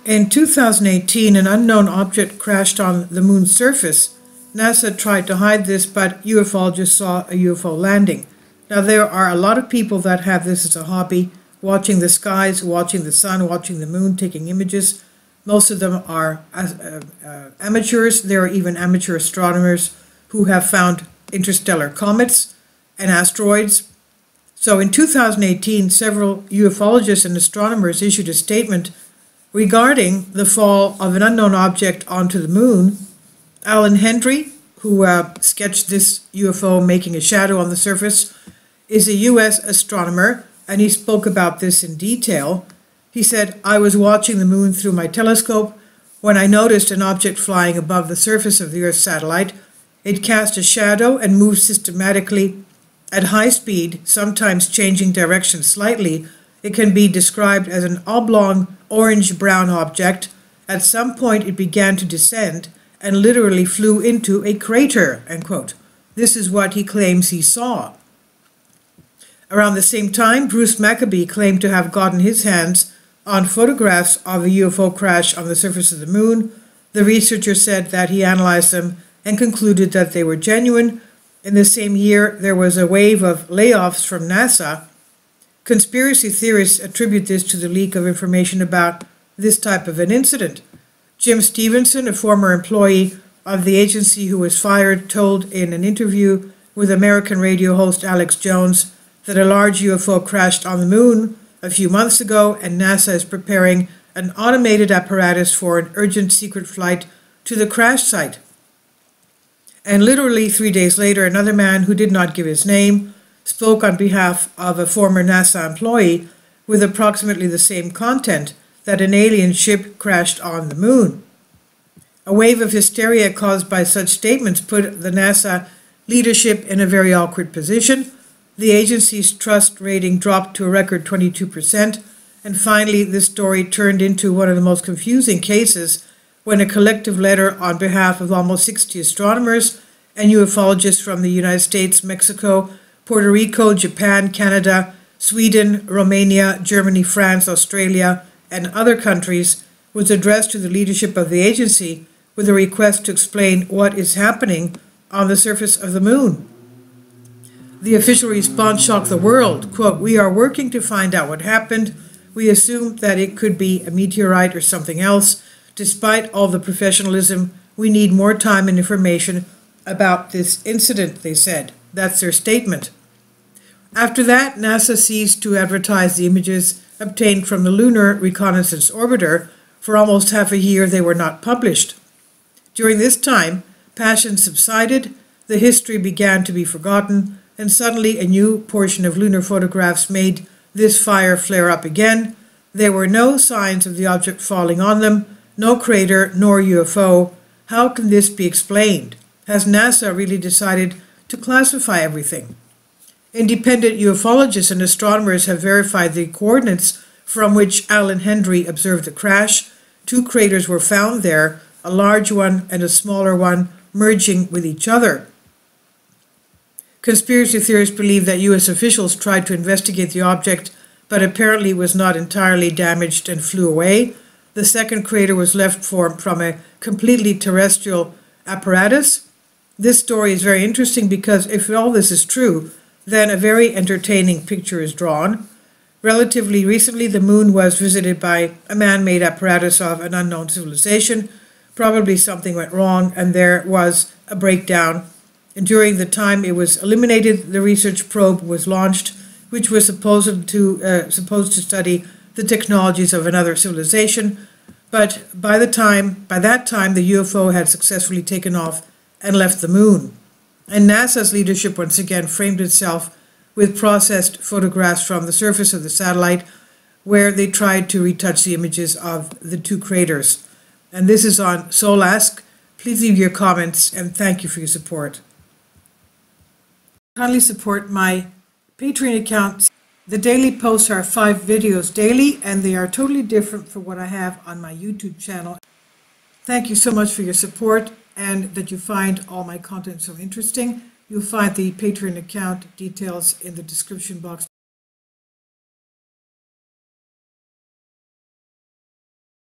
In 2018, an unknown object crashed on the moon's surface. NASA tried to hide this, but ufologists saw a UFO landing. Now, there are a lot of people that have this as a hobby, watching the skies, watching the sun, watching the moon, taking images. Most of them are amateurs. There are even amateur astronomers who have found interstellar comets and asteroids. So in 2018, several ufologists and astronomers issued a statement regarding the fall of an unknown object onto the moon. Allan Hendry, who sketched this UFO making a shadow on the surface, is a U.S. astronomer, and he spoke about this in detail. He said, "I was watching the moon through my telescope when I noticed an object flying above the surface of the Earth's satellite. It cast a shadow and moved systematically at high speed, sometimes changing direction slightly. It can be described as an oblong orange-brown object. At some point it began to descend and literally flew into a crater," end quote. This is what he claims he saw. Around the same time, Bruce Maccabee claimed to have gotten his hands on photographs of a UFO crash on the surface of the moon. The researcher said that he analyzed them and concluded that they were genuine. In the same year, there was a wave of layoffs from NASA. Conspiracy theorists attribute this to the leak of information about this type of an incident. Jim Stevenson, a former employee of the agency who was fired, told in an interview with American radio host Alex Jones that a large UFO crashed on the moon a few months ago, and NASA is preparing an automated apparatus for an urgent secret flight to the crash site. And literally 3 days later, another man who did not give his name spoke on behalf of a former NASA employee with approximately the same content, that an alien ship crashed on the moon. A wave of hysteria caused by such statements put the NASA leadership in a very awkward position. The agency's trust rating dropped to a record 22%, and finally this story turned into one of the most confusing cases when a collective letter on behalf of almost 60 astronomers and ufologists from the United States, Mexico, Puerto Rico, Japan, Canada, Sweden, Romania, Germany, France, Australia, and other countries was addressed to the leadership of the agency with a request to explain what is happening on the surface of the moon. The official response shocked the world. Quote, "We are working to find out what happened. We assumed that it could be a meteorite or something else. Despite all the professionalism, we need more time and information about this incident," they said. That's their statement. After that, NASA ceased to advertise the images obtained from the Lunar Reconnaissance Orbiter. For almost half a year, they were not published. During this time, passion subsided, the history began to be forgotten, and suddenly a new portion of lunar photographs made this fire flare up again. There were no signs of the object falling on them, no crater nor UFO. How can this be explained? Has NASA really decided to classify everything? Independent ufologists and astronomers have verified the coordinates from which Allan Hendry observed the crash. 2 craters were found there, a large one and a smaller one merging with each other. Conspiracy theorists believe that U.S. officials tried to investigate the object, but apparently was not entirely damaged and flew away. The second crater was left from a completely terrestrial apparatus. This story is very interesting because if all this is true, then a very entertaining picture is drawn. Relatively recently, the moon was visited by a man-made apparatus of an unknown civilization. Probably something went wrong and there was a breakdown. And during the time it was eliminated, the research probe was launched, which was supposed to study the technologies of another civilization. But by that time, the UFO had successfully taken off and left the moon. And NASA's leadership once again framed itself with processed photographs from the surface of the satellite, where they tried to retouch the images of the 2 craters. And this is on Soul Ask. Please leave your comments, and thank you for your support. Kindly support my Patreon account. The daily posts are 5 videos daily, and they are totally different from what I have on my YouTube channel. Thank you so much for your support and that you find all my content so interesting. You'll find the Patreon account details in the description box.